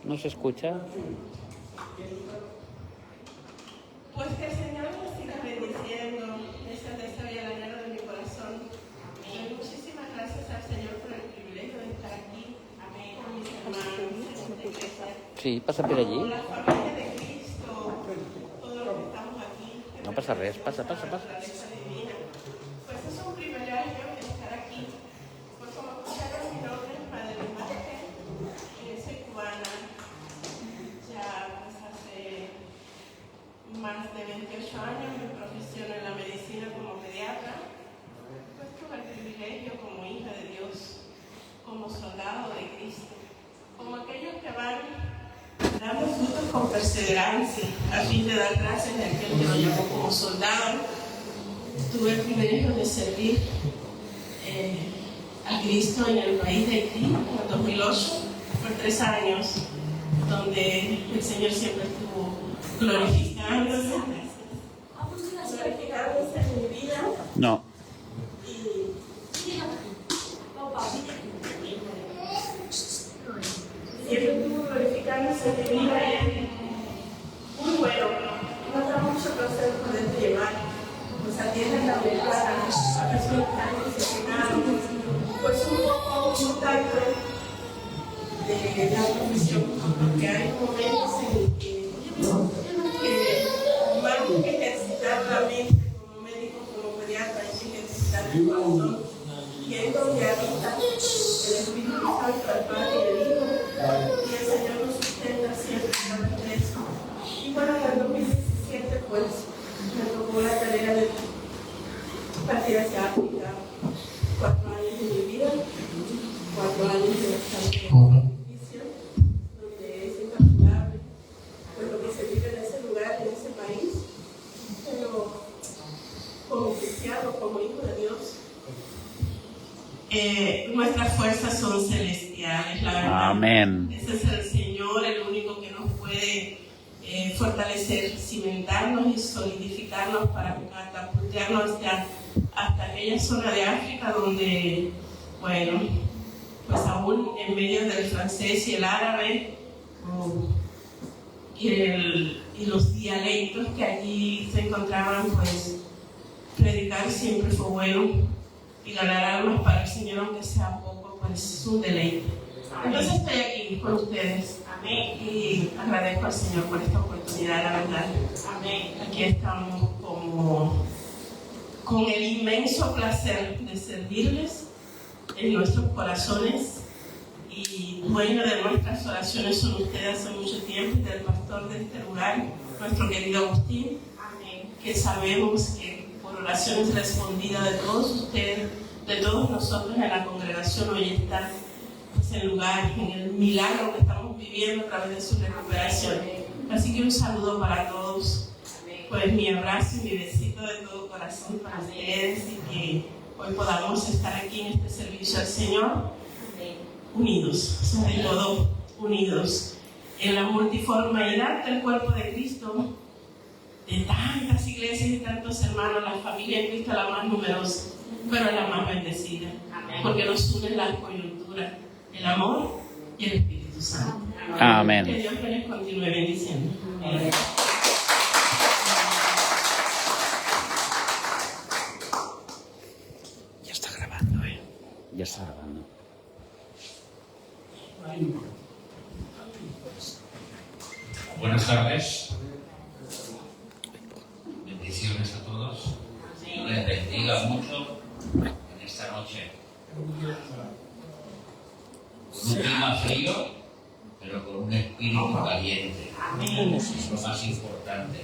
¿No se escucha? Pues que el Señor nos siga bendiciendo. Esa es el anhelo de mi corazón. Y muchísimas gracias al Señor por el privilegio de estar aquí. Amén. Con mis hermanos de iglesia. Sí, pasa por allí. Con la familia de Cristo. Todos los que estamos aquí. No pasa res, pasa. Pues es un privilegio estar aquí. Pues como escucharon, mi nombre es Madre Marte. Soy cubana. Ya pues hace más de 28 años mi profesión en la medicina como pediatra. Pues tuve el privilegio como hija de Dios, como soldado de Cristo, como aquellos que van dando frutos con perseverancia a fin de dar gracias a aquel que lo llamó como soldado. Tuve el privilegio de servir a Cristo en el país de Haití en el 2008 por 3 años, donde el Señor siempre estuvo glorificándose en mi vida. No. Siempre estuvo glorificándose en mi vida. Muy bueno, nos da mucho placer poder llevar, nos atienden la verdad a personas que han necesitado, pues un poco un contacto de la profesión, porque hay momentos en que más que ejercitar la mente como médico, como pediatra, hay que ejercitar el corazón, y es donde habita el Espíritu Santo, el Padre y el Hijo, y el Señor nos sustenta siempre a través de eso. Y bueno, en el 2017 pues me tocó la tarea de partir hacia África. 4 años de mi vida, 4 años de bastante bendición, donde es incalculable pues lo que se vive en ese lugar, en ese país, pero como cristiano, como hijo de Dios, nuestras fuerzas son celestiales, la verdad. Amén. Ese es el Señor, el único que nos puede fortalecer, cimentarnos y solidificarnos para catapultarnos hasta aquella zona de África donde, bueno, pues aún en medio del francés y el árabe y los dialectos que allí se encontraban, pues predicar siempre fue bueno y ganar almas para el Señor, aunque sea poco, pues es un deleite. Entonces estoy aquí con ustedes. Amén. Y agradezco al Señor por esta oportunidad, la verdad. Amén. Aquí estamos con el inmenso placer de servirles en nuestros corazones, y dueño de nuestras oraciones son ustedes hace mucho tiempo, y del pastor de este lugar, nuestro querido Agustín. Amén. Que sabemos que por oraciones respondidas de todos ustedes, de todos nosotros en la congregación, hoy está pues, en lugar, en el milagro que estamos viviendo a través de su recuperación. Así que un saludo para todos, pues mi abrazo y mi besito de todo corazón para ustedes, y que hoy podamos estar aquí en este servicio al Señor, unidos, sobre todo unidos, en la multiformidad del cuerpo de Cristo, de tantas iglesias y tantos hermanos. La familia de Cristo es la más numerosa, pero es la más bendecida, porque nos unen las coyunturas, el amor y el Espíritu Santo. Amén. Que Dios les continúe bendiciendo. Amén. Ya está grabando, Ya está grabando. Buenas tardes. Bendiciones a todos. Dios les bendiga mucho en esta noche. Con un clima frío, pero con un espíritu caliente. Eso es lo más importante.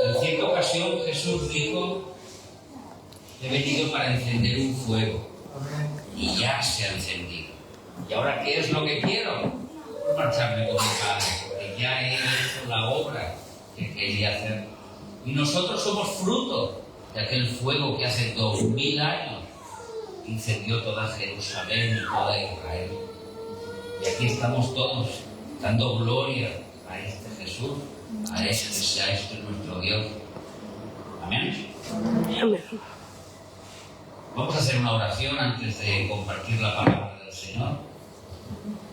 En cierta ocasión Jesús dijo: he venido para encender un fuego, y ya se ha encendido. ¿Y ahora qué es lo que quiero? Marcharme con mi Padre, porque ya he hecho la obra que quería hacer. Y nosotros somos fruto de aquel fuego que hace 2000 años incendió toda Jerusalén y toda Israel. Y aquí estamos todos dando gloria a este Jesús, a este nuestro Dios. Amén. Amén. Vamos a hacer una oración antes de compartir la palabra del Señor.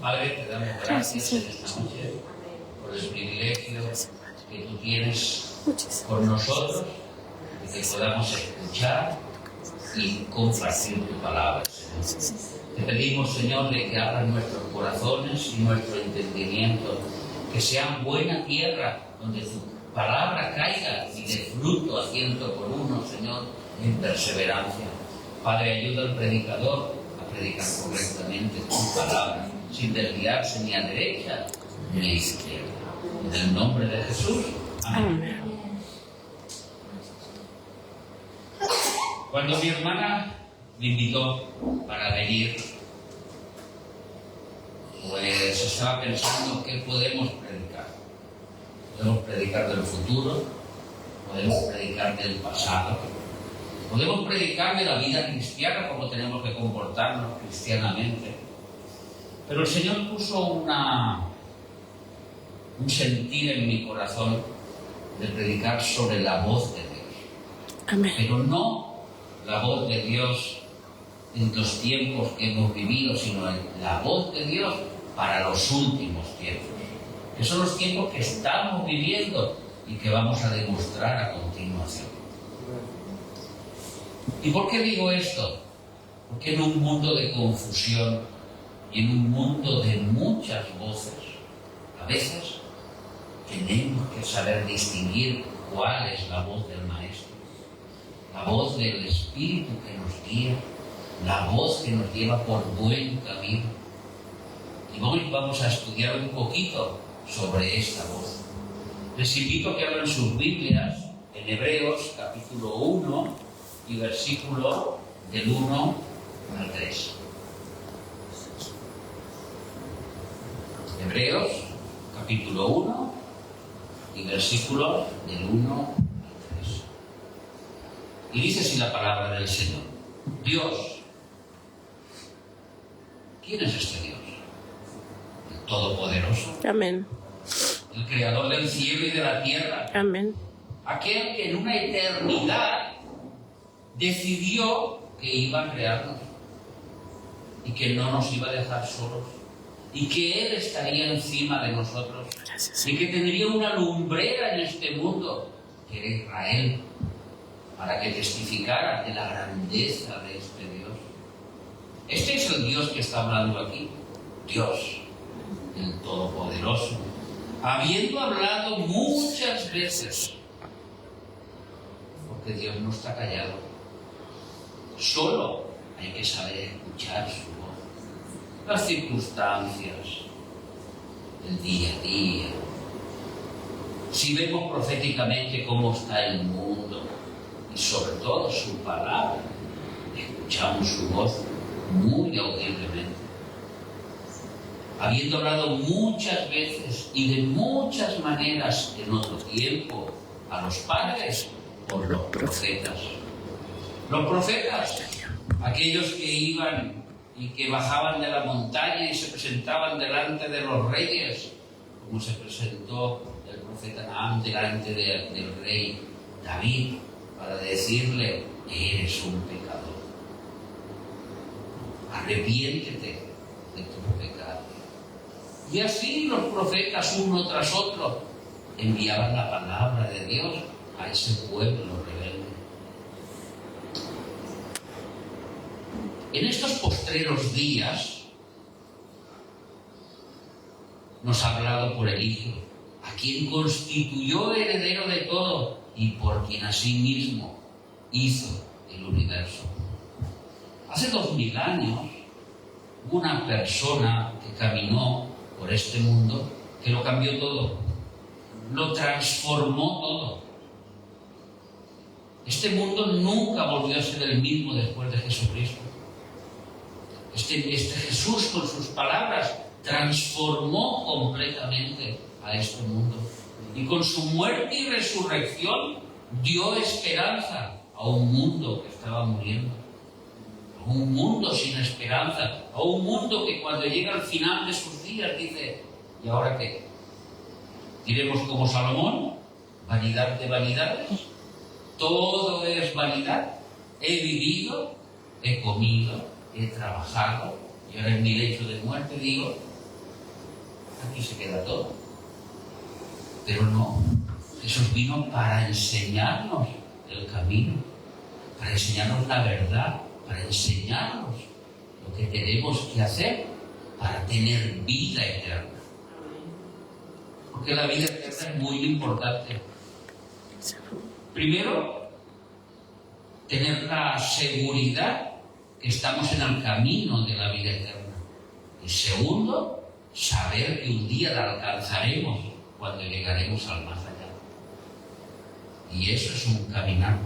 Padre, te damos gracias en esta noche por el privilegio que tú tienes con nosotros y que podamos escuchar y compartir tu palabra, Señor. Te pedimos, Señor, de que abras nuestros corazones y nuestro entendimiento, que sean buena tierra donde tu palabra caiga y dé fruto a 100 por 1, Señor, en perseverancia. Padre, ayuda al predicador a predicar correctamente tu palabra, sin desviarse ni a derecha ni a izquierda. En el nombre de Jesús. Amén. Cuando mi hermana me invitó para venir, pues estaba pensando qué podemos predicar. Podemos predicar del futuro, podemos predicar del pasado, podemos predicar de la vida cristiana, cómo tenemos que comportarnos cristianamente. Pero el Señor puso un sentir en mi corazón de predicar sobre la voz de Dios. Amén. Pero no la voz de Dios en los tiempos que hemos vivido, sino la voz de Dios para los últimos tiempos, que son los tiempos que estamos viviendo y que vamos a demostrar a continuación. ¿Y por qué digo esto? Porque en un mundo de confusión y en un mundo de muchas voces, a veces tenemos que saber distinguir cuál es la voz del Maestro, la voz del Espíritu que nos guía, la voz que nos lleva por buen camino. Y hoy vamos a estudiar un poquito sobre esta voz. Les invito a que abran sus Biblias en Hebreos capítulo 1 y versículo del 1 al 3. Hebreos capítulo 1 y versículos del 1 al 3. Y dice así la palabra del Señor: Dios. ¿Quién es este Dios? El Todopoderoso. Amén. El Creador del cielo y de la tierra. Amén. Aquel que en una eternidad decidió que iba a crearnos y que no nos iba a dejar solos y que Él estaría encima de nosotros. Gracias. Y que tendría una lumbrera en este mundo, que era Israel, para que testificara de la grandeza de este Dios. Este es el Dios que está hablando aquí, Dios, el Todopoderoso, habiendo hablado muchas veces, porque Dios no está callado, solo hay que saber escuchar su voz, las circunstancias, el día a día. Si vemos proféticamente cómo está el mundo y sobre todo su palabra, escuchamos su voz muy audiblemente. Habiendo hablado muchas veces y de muchas maneras en otro tiempo a los padres por los profetas. Los profetas, aquellos que iban y que bajaban de la montaña y se presentaban delante de los reyes, como se presentó el profeta Naam delante del rey David, para decirle: eres un pecador, arrepiéntete de tu pecado. Y así los profetas, uno tras otro, enviaban la palabra de Dios a ese pueblo rebelde. En estos postreros días nos ha hablado por el Hijo, a quien constituyó heredero de todo y por quien asimismo hizo el universo. Hace 2000 años hubo una persona que caminó por este mundo que lo cambió todo, lo transformó todo. Este mundo nunca volvió a ser el mismo después de Jesucristo. Este Jesús, con sus palabras, transformó completamente a este mundo. Y con su muerte y resurrección dio esperanza a un mundo que estaba muriendo. A un mundo sin esperanza. A un mundo que cuando llega al final de sus días dice: ¿y ahora qué? ¿Diremos como Salomón? ¿Vanidad de vanidades? Todo es vanidad. He vivido, he comido, he trabajado, y ahora en mi lecho de muerte digo: aquí se queda todo. Pero no, Jesús vino para enseñarnos el camino, para enseñarnos la verdad, para enseñarnos lo que tenemos que hacer para tener vida eterna. Porque la vida eterna es muy importante. Primero, tener la seguridad que estamos en el camino de la vida eterna. Y segundo, saber que un día la alcanzaremos cuando llegaremos al más allá. Y eso es un caminar.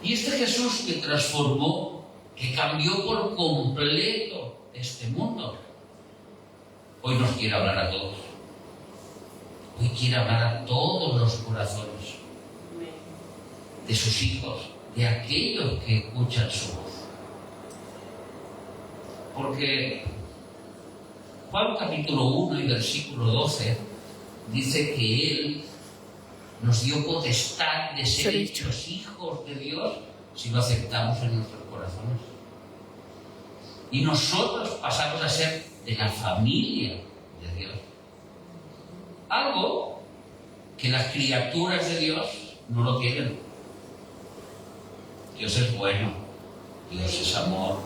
Y este Jesús que transformó, que cambió por completo este mundo, hoy nos quiere hablar a todos. Hoy quiere hablar a todos los corazones de sus hijos, de aquellos que escuchan su voz. Porque Juan capítulo 1 y versículo 12 dice que Él nos dio potestad de ser hechos hijos de Dios si lo aceptamos en nuestros corazones. Y nosotros pasamos a ser de la familia de Dios. Algo que las criaturas de Dios no lo tienen. Dios es bueno, Dios es amor,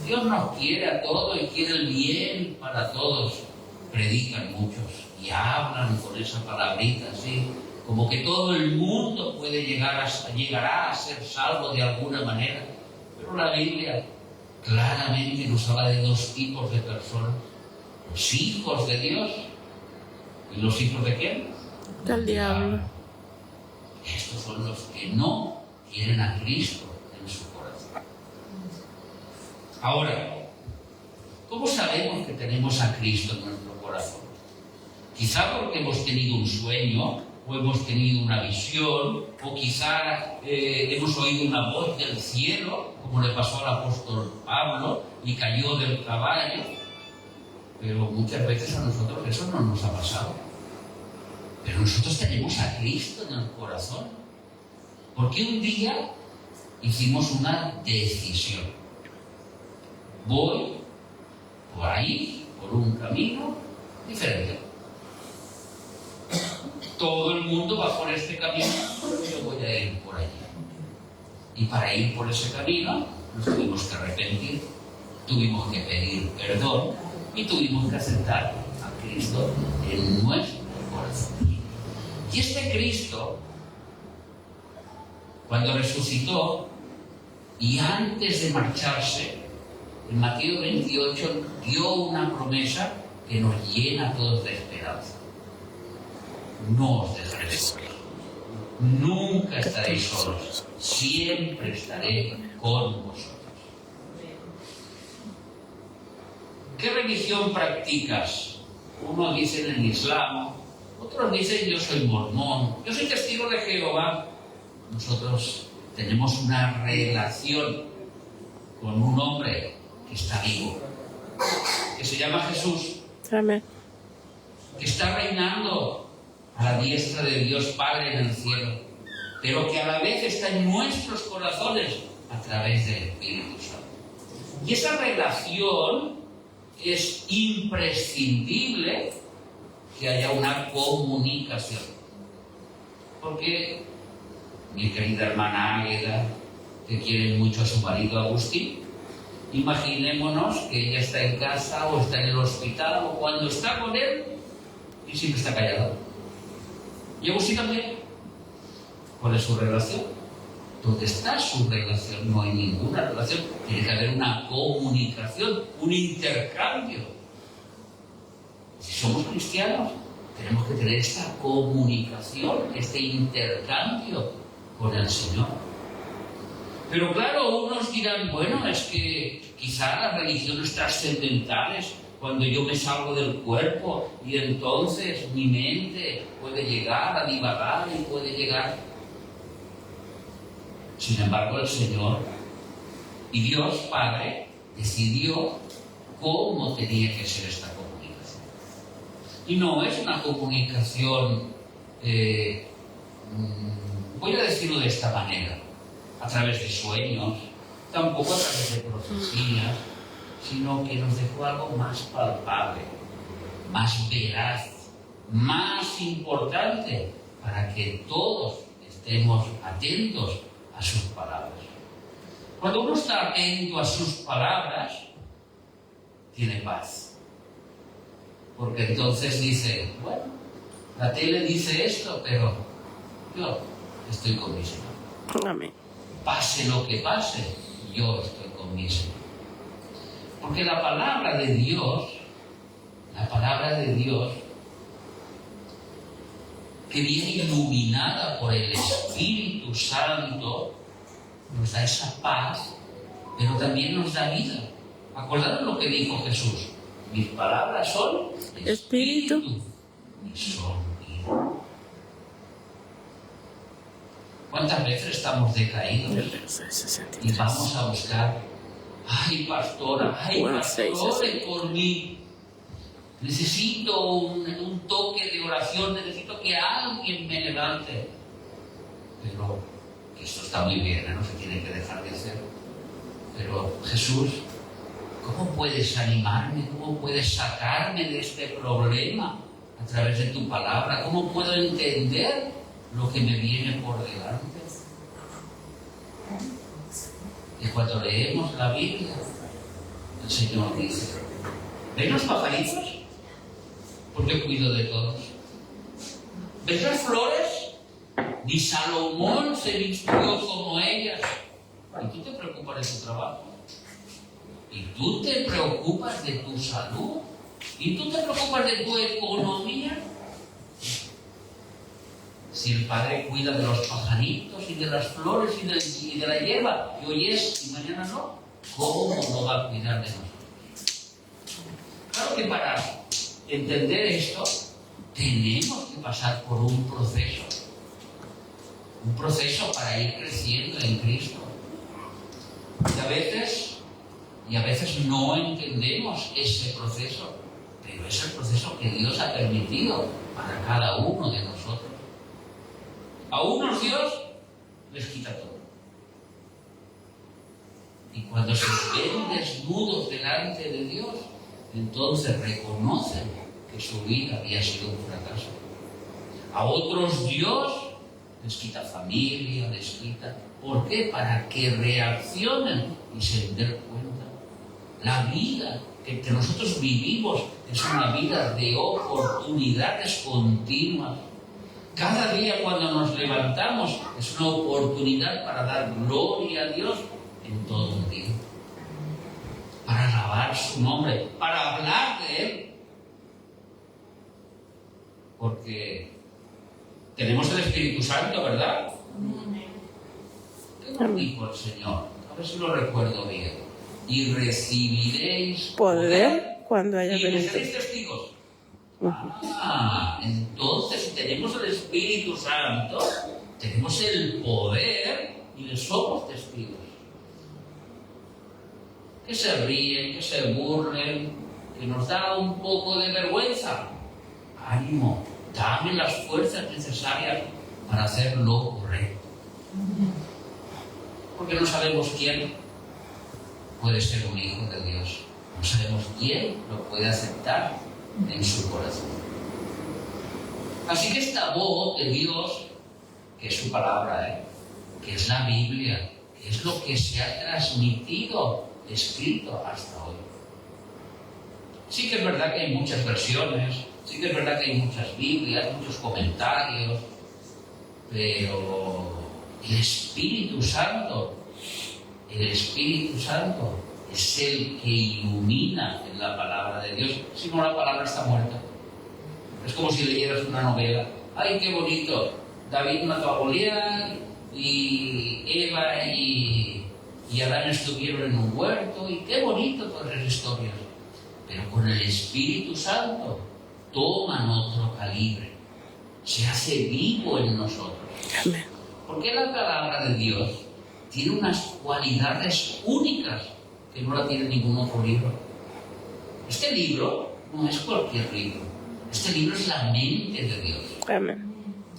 Dios nos quiere a todos y quiere el bien para todos. Predican muchos y hablan con esa palabrita así, como que todo el mundo llegará a ser salvo de alguna manera. Pero la Biblia claramente nos habla de dos tipos de personas: los hijos de Dios y los hijos de ¿quién? Del diablo. Estos son los que no quieren a Cristo en su corazón. Ahora, ¿cómo sabemos que tenemos a Cristo en nuestro corazón? Quizá porque hemos tenido un sueño, o hemos tenido una visión, o quizá hemos oído una voz del cielo, como le pasó al apóstol Pablo, y cayó del caballo. Pero muchas veces a nosotros eso no nos ha pasado. Pero nosotros tenemos a Cristo en el corazón. Porque un día hicimos una decisión. Voy por ahí, por un camino diferente. Todo el mundo va por este camino, yo voy a ir por allí. Y para ir por ese camino nos tuvimos que arrepentir, tuvimos que pedir perdón y tuvimos que aceptar a Cristo en nuestro corazón. Y este Cristo, cuando resucitó y antes de marcharse, en Mateo 28 dio una promesa que nos llena a todos de esperanza. No os dejaré solos, nunca estaréis solos, siempre estaré con vosotros. ¿Qué religión practicas? Uno dice en el Islam, otros dicen yo soy mormón, yo soy testigo de Jehová. Nosotros tenemos una relación con un hombre que está vivo, que se llama Jesús, Amén. que está reinando a la diestra de Dios Padre en el cielo, pero que a la vez está en nuestros corazones a través del Espíritu Santo. Y esa relación es imprescindible que haya una comunicación. Porque mi querida hermana Águeda, que quiere mucho a su marido Agustín, imaginémonos que ella está en casa o está en el hospital o cuando está con él y siempre está callado. Y Agustín también. ¿Cuál es su relación? ¿Dónde está su relación? No hay ninguna relación. Tiene que haber una comunicación, un intercambio. Si somos cristianos, tenemos que tener esta comunicación, este intercambio con el Señor. Pero claro, unos dirán, bueno, es que quizá las religiones trascendentales, cuando yo me salgo del cuerpo y entonces mi mente puede llegar a divagar y puede llegar. Sin embargo, el Señor y Dios Padre decidió cómo tenía que ser esta comunicación. Y no es una comunicación, voy a decirlo de esta manera, a través de sueños, tampoco a través de profecías, sino que nos dejó algo más palpable, más veraz, más importante, para que todos estemos atentos a sus palabras. Cuando uno está atento a sus palabras, tiene paz. Porque entonces dice, bueno, la tele dice esto, pero yo estoy con mi Señor. Amén. Pase lo que pase, yo estoy con mi Señor. Porque la palabra de Dios, que viene iluminada por el Espíritu Santo, nos da esa paz, pero también nos da vida. ¿Acordaros lo que dijo Jesús? Mis palabras son espíritu y son vida. ¿Cuántas veces estamos decaídos y vamos a buscar, ay pastora, ay pastor, ore por mí? Necesito un toque de oración, necesito que alguien me levante. Pero esto está muy bien, no se tiene que dejar de hacer. Pero Jesús, ¿cómo puedes animarme? ¿Cómo puedes sacarme de este problema a través de tu palabra? ¿Cómo puedo entender lo que me viene por delante? Y cuando leemos la Biblia, el Señor dice, ¿ven los pajaritos? Porque cuido de todos. ¿Ves las flores? Ni Salomón se vistió como ellas. ¿Y tú te preocupas de tu trabajo? ¿Y tú te preocupas de tu salud? ¿Y tú te preocupas de tu economía? Si el Padre cuida de los pajaritos y de las flores y de la hierba, y hoy es y mañana no, ¿cómo no va a cuidar de nosotros? Claro que para entender esto, tenemos que pasar por un proceso para ir creciendo en Cristo. Y a veces no entendemos ese proceso, pero es el proceso que Dios ha permitido para cada uno de nosotros. A unos Dios les quita todo. Y cuando se ven desnudos delante de Dios, entonces reconocen que su vida había sido un fracaso. A otros Dios les quita familia, les quita. ¿Por qué? Para que reaccionen y se den cuenta. La vida que nosotros vivimos es una vida de oportunidades continuas. Cada día cuando nos levantamos es una oportunidad para dar gloria a Dios en todo el día. Para alabar su nombre, para hablar de Él. Porque tenemos el Espíritu Santo, ¿verdad? ¿Qué nos dijo el Señor? A ver si lo recuerdo bien. Y recibiréis Poder cuando haya y venido. seréis testigos. Entonces, si tenemos el Espíritu Santo, tenemos el poder y le somos testigos. Que se ríen, que se burlen, que nos da un poco de vergüenza. Ánimo, dame las fuerzas necesarias para hacer lo correcto. Porque no sabemos quién puede ser un hijo de Dios. No sabemos quién lo puede aceptar en su corazón. Así que esta voz de Dios, que es su palabra, que es la Biblia, que es lo que se ha transmitido, escrito hasta hoy. Sí que es verdad que hay muchas versiones, sí que es verdad que hay muchas Biblias, muchos comentarios, pero el Espíritu Santo es el que ilumina en la palabra de Dios. Si no, la palabra está muerta. Es como si leyeras una novela. ¡Ay, qué bonito! David mató a Goliat y Eva y Adán estuvieron en un huerto y qué bonito todas las historias. Pero con el Espíritu Santo toman otro calibre. Se hace vivo en nosotros. Amén. Porque la palabra de Dios tiene unas cualidades únicas que no la tiene ningún otro libro. Este libro no es cualquier libro. Este libro es la mente de Dios. Amén.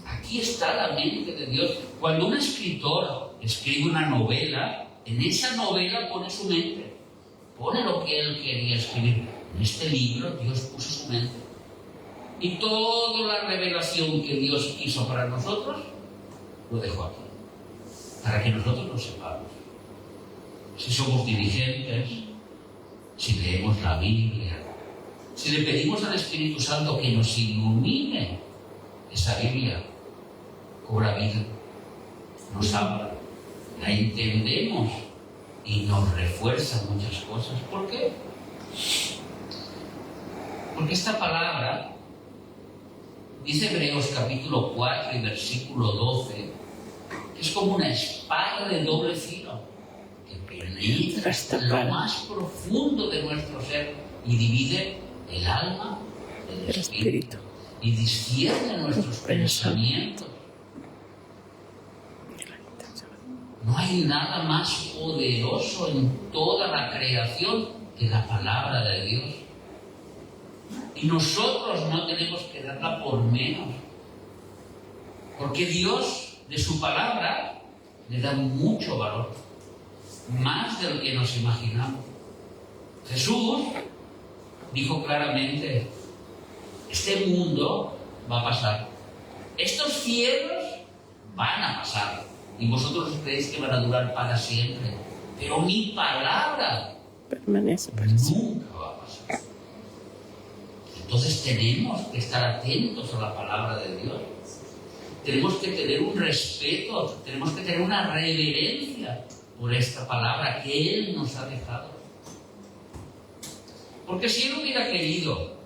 Aquí está la mente de Dios. Cuando un escritor escribe una novela, en esa novela pone su mente. Pone lo que él quería escribir. En este libro Dios puso su mente. Y toda la revelación que Dios quiso para nosotros, lo dejó aquí, para que nosotros lo sepamos. Si somos diligentes, si leemos la Biblia, si le pedimos al Espíritu Santo que nos ilumine, esa Biblia cobra vida, nos habla, la entendemos y nos refuerza muchas cosas. ¿Por qué? Porque esta palabra, dice Hebreos capítulo 4 y versículo 12, que es como una espada de doble filo, que penetra hasta lo más profundo de nuestro ser y divide el alma del espíritu y discierne nuestros pensamientos. No hay nada más poderoso en toda la creación que la palabra de Dios. Y nosotros no tenemos que darla por menos, porque Dios, de su palabra, le da mucho valor, más de lo que nos imaginamos. Jesús dijo claramente: este mundo va a pasar, estos cielos van a pasar, y vosotros creéis que van a durar para siempre, pero mi palabra permanece para nunca va a pasar. Entonces tenemos que estar atentos a la palabra de Dios. Tenemos que tener un respeto, tenemos que tener una reverencia por esta palabra que Él nos ha dejado. Porque si Él hubiera querido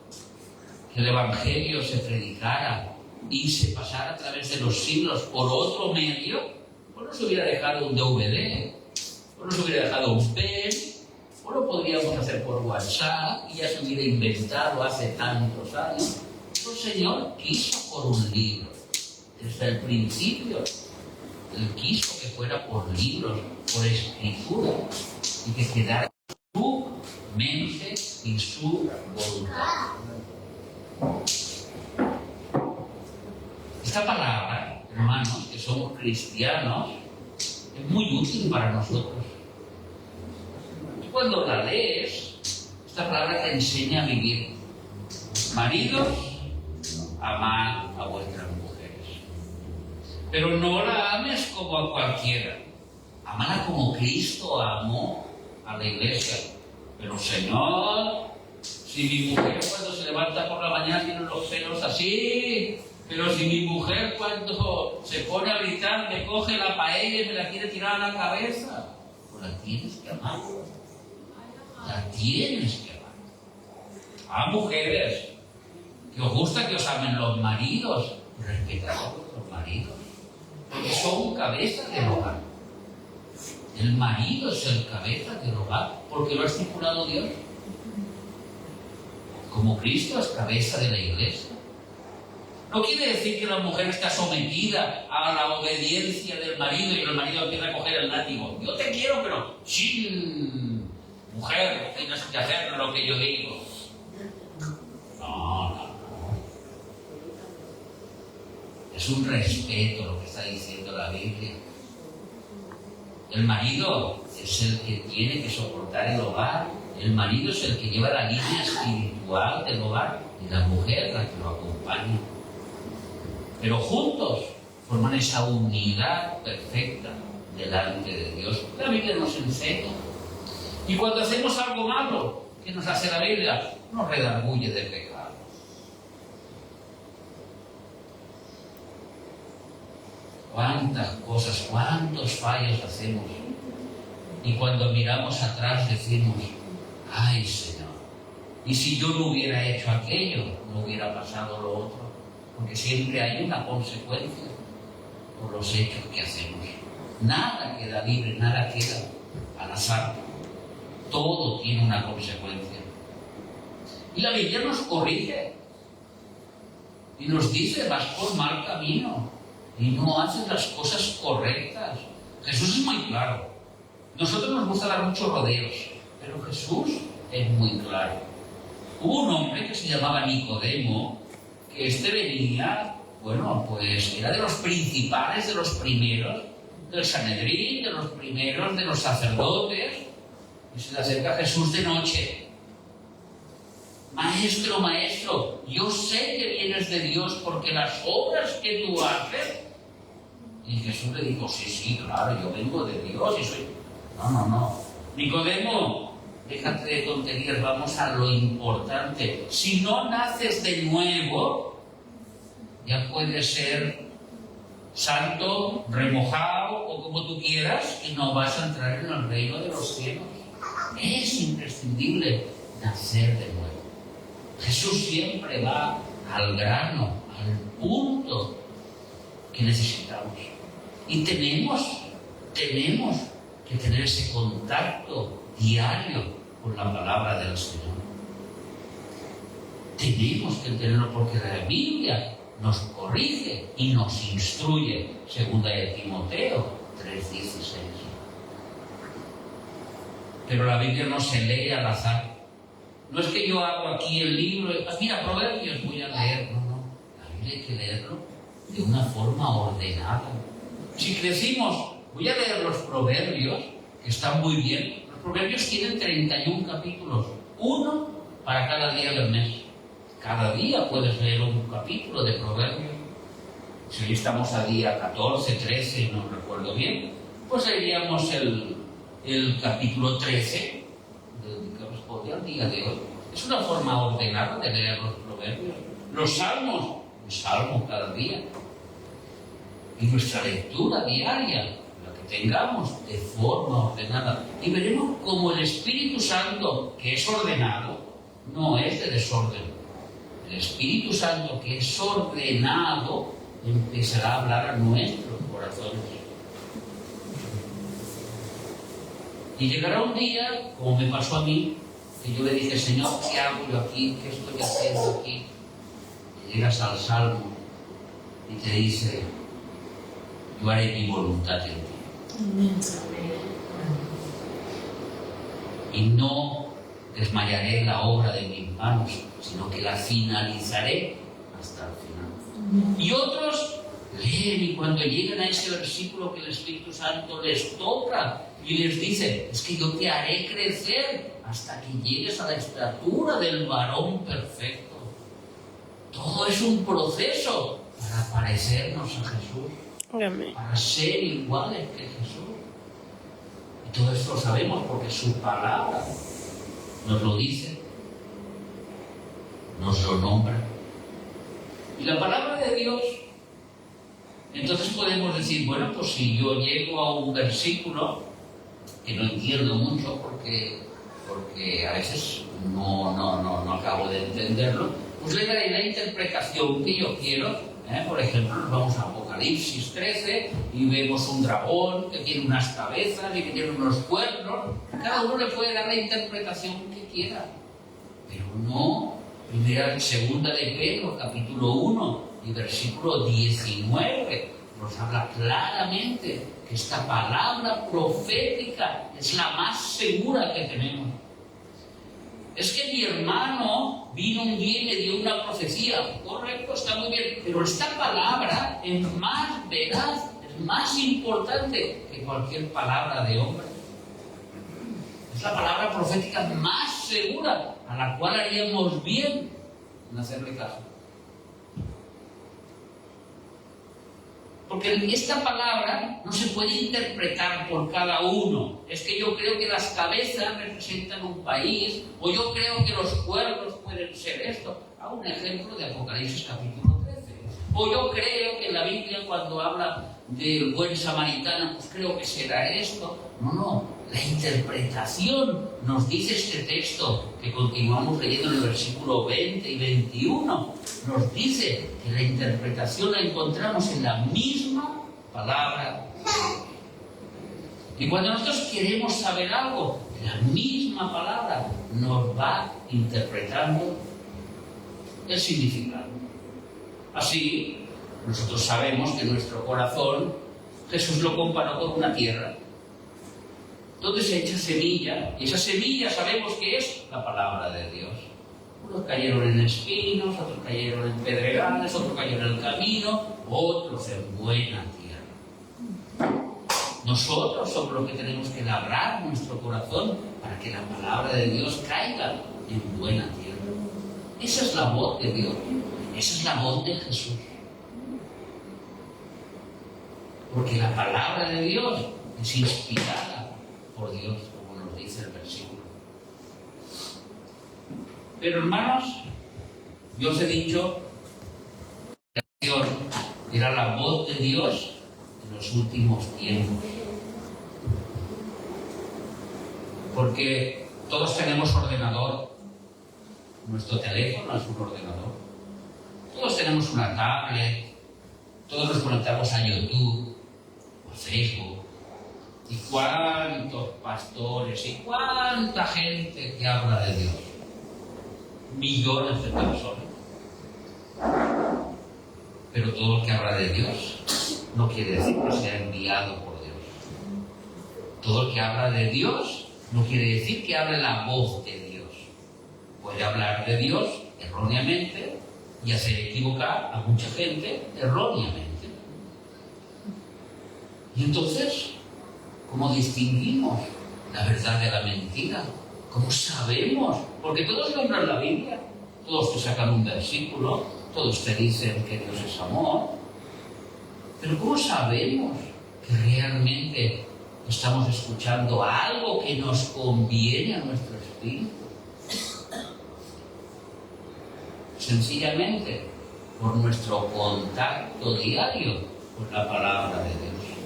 que el Evangelio se predicara y se pasara a través de los siglos por otro medio, pues nos hubiera dejado un DVD, o nos hubiera dejado un pen, o lo podríamos hacer por WhatsApp y ya se hubiera inventado hace tantos años. Pero el Señor quiso por un libro. Desde el principio, Él quiso que fuera por libros, por escritura, y que quedara su mente y su voluntad. Esta palabra, hermanos, que somos cristianos, es muy útil para nosotros. Cuando la lees, esta palabra te enseña a vivir. Maridos, amad a vuestras mujeres. Pero no la ames como a cualquiera. Amala como Cristo amó a la iglesia. Pero Señor, si mi mujer cuando se levanta por la mañana tiene los pelos así, pero si mi mujer cuando se pone a gritar me coge la paella y me la quiere tirar a la cabeza, pues la tienes que amar. La tienes que amar. A mujeres que os gusta que os amen los maridos, respetad a vuestros maridos, porque son cabezas del hogar. El marido es el cabeza del hogar, porque lo ha estipulado Dios. Como Cristo es cabeza de la iglesia. No quiere decir que la mujer está sometida a la obediencia del marido y el marido empieza a coger el látigo. Yo te quiero, pero sin mujer, tienes que hacer lo que yo digo. No. Es un respeto lo que está diciendo la Biblia. El marido es el que tiene que soportar el hogar. El marido es el que lleva la línea espiritual del hogar y la mujer la que lo acompaña. Pero juntos forman esa unidad perfecta delante de Dios. La Biblia nos enseña. Y cuando hacemos algo malo, ¿qué nos hace la Biblia? Nos redarguye de pecado. Cuántas cosas, cuántos fallos hacemos. Y cuando miramos atrás decimos: ay, Señor, y si yo no hubiera hecho aquello, no hubiera pasado lo otro. Porque siempre hay una consecuencia por los hechos que hacemos. Nada queda libre, nada queda al azar. Todo tiene una consecuencia. Y la Biblia nos corrige y nos dice: vas por mal camino y no haces las cosas correctas. Jesús es muy claro. Nosotros nos gusta dar muchos rodeos, pero Jesús es muy claro. Hubo un hombre que se llamaba Nicodemo, que venía, pues era de los principales, de los primeros del Sanedrín, de los primeros de los sacerdotes, y se le acerca a Jesús de noche. maestro, maestro, yo sé que vienes de Dios porque las obras que tú haces. Y Jesús le dijo, sí, claro, yo vengo de Dios y soy... No. Nicodemo, déjate de tonterías, vamos a lo importante. Si no naces de nuevo, ya puedes ser santo, remojado o como tú quieras, y no vas a entrar en el reino de los cielos. Es imprescindible nacer de nuevo. Jesús siempre va al grano, al punto que necesitamos. Y tenemos que tener ese contacto diario con la palabra del Señor. Tenemos que tenerlo porque la Biblia nos corrige y nos instruye, segunda de Timoteo 3:16. Pero la Biblia no se lee al azar. No es que yo hago aquí el libro, mira, Proverbios voy a leer. No. La Biblia hay que leerlo de una forma ordenada. Si crecimos, voy a leer los Proverbios, que están muy bien. Los Proverbios tienen 31 capítulos, uno para cada día del mes. Cada día puedes leer un capítulo de Proverbios. Si hoy estamos a día 14, 13, no recuerdo bien, pues leeríamos el capítulo 13 que corresponde al día de hoy. Es una forma ordenada de leer los Proverbios. Los Salmos, un salmo cada día. Y nuestra lectura diaria, la que tengamos de forma ordenada. Y veremos cómo el Espíritu Santo, que es ordenado, no es de desorden. El Espíritu Santo, que es ordenado, empezará a hablar a nuestros corazones. Y llegará un día, como me pasó a mí, que yo le dije, Señor, ¿qué hago yo aquí? ¿Qué estoy haciendo aquí? Y llegas al Salmo y te dice, yo haré mi voluntad en ti. Y no desmayaré la obra de mis manos, sino que la finalizaré hasta el final. Y otros leen y cuando llegan a ese versículo que el Espíritu Santo les toca y les dice, es que yo te haré crecer hasta que llegues a la estatura del varón perfecto. Todo es un proceso para parecernos a Jesús. Amén. Para ser iguales que Jesús. Y todo esto lo sabemos porque su palabra nos lo dice, nos lo nombra. Y la palabra de Dios, entonces podemos decir, bueno, pues si yo llego a un versículo que no entiendo mucho porque a veces no acabo de entenderlo, pues le daré la interpretación que yo quiero. Por ejemplo, nos vamos a Apocalipsis 13 y vemos un dragón que tiene unas cabezas y que tiene unos cuernos. Cada uno le puede dar la interpretación que quiera, pero no segunda de Pedro, capítulo 1 y versículo 19, nos habla claramente que esta palabra profética es la más segura que tenemos. Es que mi hermano vino un día y me dio una profecía. Correcto, está muy bien. Pero esta palabra es más veraz, es más importante que cualquier palabra de hombre. Es la palabra profética más segura, a la cual haríamos bien en hacerle caso. Porque esta palabra no se puede interpretar por cada uno. Es que yo creo que las cabezas representan un país, o yo creo que los cuernos pueden ser esto. Hago un ejemplo de Apocalipsis capítulo 13. O yo creo que en la Biblia cuando habla del buen samaritano, pues creo que será esto. No. La interpretación nos dice este texto, que continuamos leyendo en el versículo 20 y 21, nos dice que la interpretación la encontramos en la misma palabra. Y cuando nosotros queremos saber algo, la misma palabra nos va interpretando el significado. Así, nosotros sabemos que nuestro corazón, Jesús lo comparó con una tierra donde se echa semilla, y esa semilla sabemos que es la palabra de Dios. Unos cayeron en espinos, otros cayeron en pedregales, otros cayeron en el camino, otros en buena tierra. Nosotros somos los que tenemos que labrar nuestro corazón para que la palabra de Dios caiga en buena tierra. Esa es la voz de Dios. Esa es la voz de Jesús. Porque la palabra de Dios es inspirada por Dios, como nos dice el versículo. Pero hermanos, yo os he dicho que la oración era la voz de Dios en los últimos tiempos. Porque todos tenemos ordenador. Nuestro teléfono es un ordenador. Todos tenemos una tablet. Todos nos conectamos a YouTube o a Facebook. Y cuántos pastores y cuánta gente que habla de Dios. Millones de personas. Pero todo el que habla de Dios no quiere decir que sea enviado por Dios. Todo el que habla de Dios no quiere decir que hable la voz de Dios. Puede hablar de Dios erróneamente y hacer equivocar a mucha gente erróneamente. Y entonces, ¿cómo distinguimos la verdad de la mentira? ¿Cómo sabemos? Porque todos nombran la Biblia, todos te sacan un versículo, todos te dicen que Dios es amor. Pero ¿cómo sabemos que realmente estamos escuchando algo que nos conviene a nuestro espíritu? Sencillamente por nuestro contacto diario con la palabra de Dios.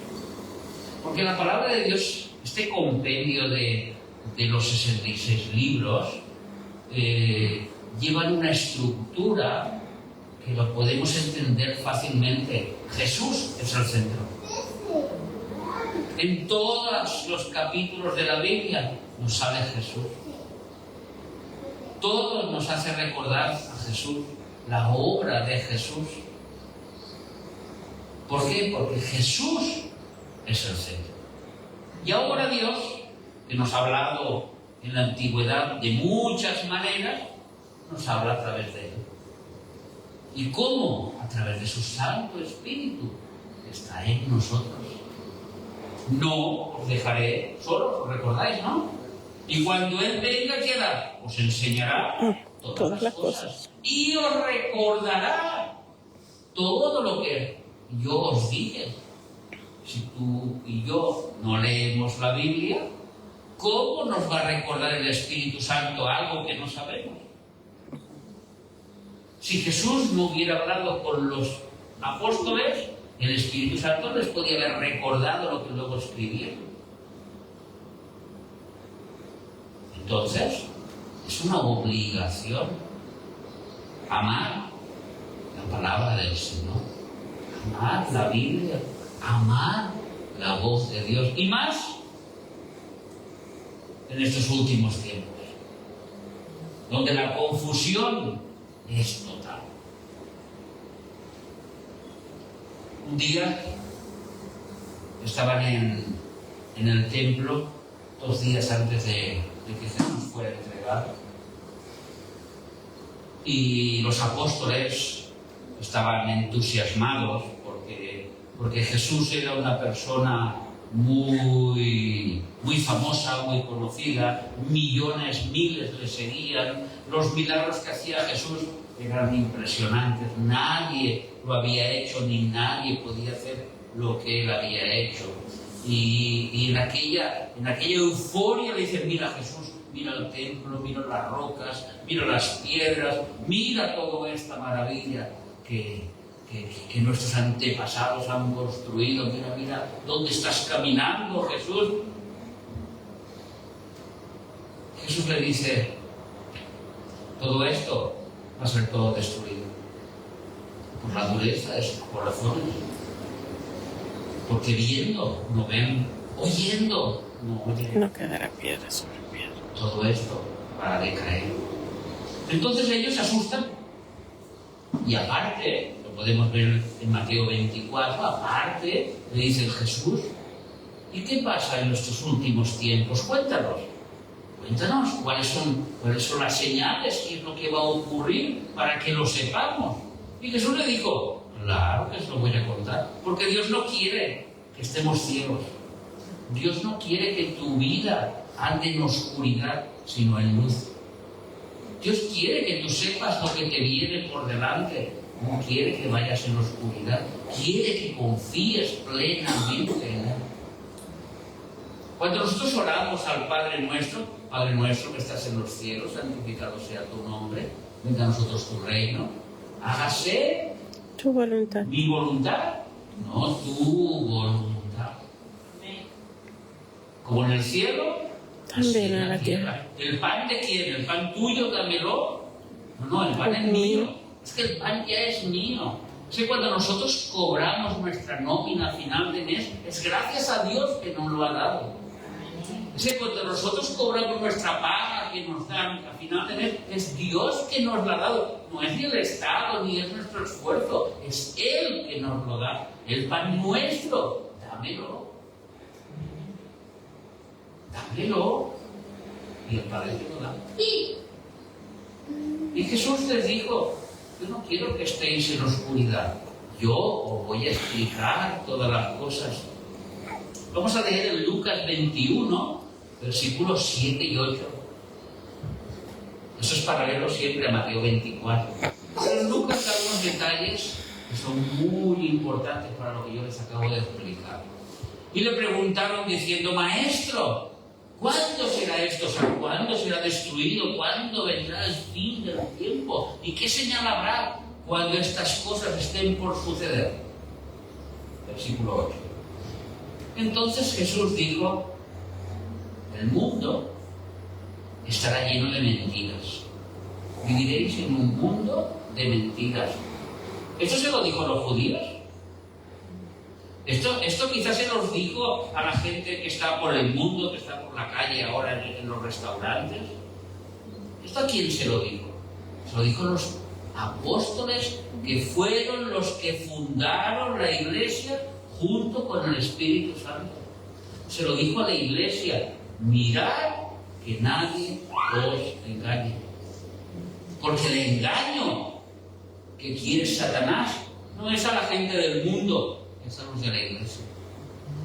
Porque la palabra de Dios, este compendio de los 66 libros, llevan una estructura que lo podemos entender fácilmente. Jesús es el centro. En todos los capítulos de la Biblia nos sale Jesús. Todo nos hace recordar a Jesús, la obra de Jesús. ¿Por qué? Porque Jesús es el centro. Y ahora Dios, que nos ha hablado en la antigüedad de muchas maneras, nos habla a través de Él. ¿Y cómo? A través de su Santo Espíritu, que está en nosotros. No os dejaré solos, ¿os recordáis, no? Y cuando Él venga, ¿qué hará? Os enseñará todas las cosas. Y os recordará todo lo que yo os dije. Si tú y yo no leemos la Biblia, ¿cómo nos va a recordar el Espíritu Santo algo que no sabemos? Si Jesús no hubiera hablado con los apóstoles, el Espíritu Santo les podía haber recordado lo que luego escribieron. Entonces, es una obligación amar la palabra del Señor, amar la Biblia, amar la voz de Dios, y más en estos últimos tiempos, donde la confusión es total. Un día estaban en el templo, 2 días antes de que Jesús fuera entregado, y los apóstoles estaban entusiasmados porque Jesús era una persona muy famosa, muy conocida, millones, miles le seguían, los milagros que hacía Jesús eran impresionantes, nadie lo había hecho ni nadie podía hacer lo que él había hecho. Y en aquella euforia le dicen: mira Jesús, mira el templo, mira las rocas, mira las piedras, mira toda esta maravilla que nuestros antepasados han construido, mira dónde estás caminando, Jesús. Jesús le dice: todo esto va a ser todo destruido por la dureza de sus corazones, porque viendo no ven, oyendo no oyen. No quedará piedra sobre piedra. Todo esto va a decaer. Entonces ellos se asustan, y aparte, lo podemos ver en Mateo 24, aparte le dice Jesús: ¿y qué pasa en estos últimos tiempos? Cuéntanos cuáles son las señales, qué es lo que va a ocurrir para que lo sepamos. Y Jesús le dijo: claro que os lo voy a contar, porque Dios no quiere que estemos ciegos. Dios no quiere que tu vida ande en oscuridad, sino en luz. Dios quiere que tú sepas lo que te viene por delante. No quiere que vayas en oscuridad. Quiere que confíes plenamente en Él. Cuando nosotros oramos al Padre nuestro que estás en los cielos, santificado sea tu nombre, venga a nosotros tu reino, hágase Tu voluntad. mi voluntad, no tu voluntad. Como en el cielo, También así en la tierra. ¿El pan de quién? ¿El pan tuyo dámelo? No, el pan es mío. Es que el pan ya es mío. Es que cuando nosotros cobramos nuestra nómina a final de mes, es gracias a Dios que nos lo ha dado. Es que cuando nosotros cobramos nuestra paga que nos dan a final de mes, es Dios que nos lo ha dado. No es ni el Estado, ni es nuestro esfuerzo. Es Él que nos lo da. El pan nuestro, dámelo. Dámelo. Y el Padre te lo da. Y Jesús les dijo, yo no quiero que estéis en oscuridad. Yo os voy a explicar todas las cosas. Vamos a leer en Lucas 21, versículos 7 y 8. Eso es paralelo siempre a Mateo 24. Pero en Lucas da unos detalles que son muy importantes para lo que yo les acabo de explicar. Y le preguntaron diciendo, Maestro, ¿cuándo será esto? O sea, ¿cuándo será destruido? ¿Cuándo vendrá el fin del tiempo? ¿Y qué señal habrá cuando estas cosas estén por suceder? Versículo 8. Entonces Jesús dijo, el mundo estará lleno de mentiras. Viviréis en un mundo de mentiras. ¿Esto se lo dijo a los judíos? Esto quizás se los dijo a la gente que está por el mundo, que está por la calle ahora en los restaurantes. ¿Esto a quién se lo dijo? Se lo dijo a los apóstoles que fueron los que fundaron la iglesia junto con el Espíritu Santo. Se lo dijo a la iglesia, mirad que nadie os engañe. Porque el engaño que quiere Satanás no es a la gente del mundo, es a los de la iglesia.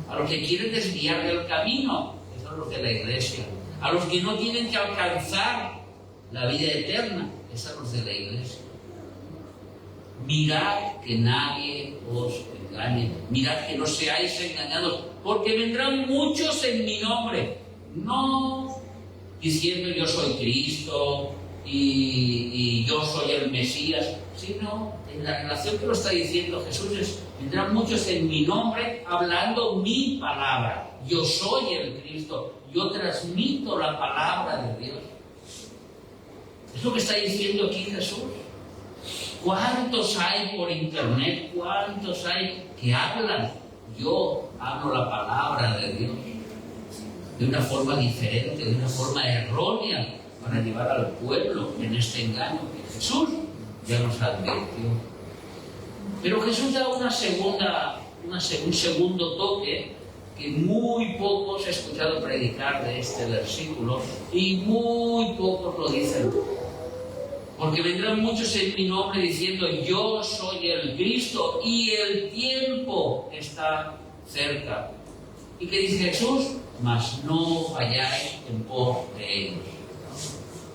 A los que quieren desviar del camino, es a los de la iglesia. A los que no tienen que alcanzar la vida eterna, es a los de la iglesia. Mirad que nadie os engañe. Mirad que no seáis engañados, porque vendrán muchos en mi nombre, no diciendo yo soy Cristo y yo soy el Mesías, sino en la relación que lo está diciendo Jesús es, vendrán muchos en mi nombre hablando mi palabra. Yo soy el Cristo, yo transmito la palabra de Dios. Es lo que está diciendo aquí Jesús. ¿Cuántos hay por internet? ¿Cuántos hay que hablan? Yo hablo la palabra de Dios de una forma diferente, de una forma errónea, para llevar al pueblo en este engaño que Jesús ya nos advirtió. Pero Jesús da un segundo toque que muy pocos he escuchado predicar de este versículo y muy pocos lo dicen. Porque vendrán muchos en mi nombre diciendo yo soy el Cristo y el tiempo está cerca. ¿Y qué dice Jesús? Mas no vayáis en pos de ellos.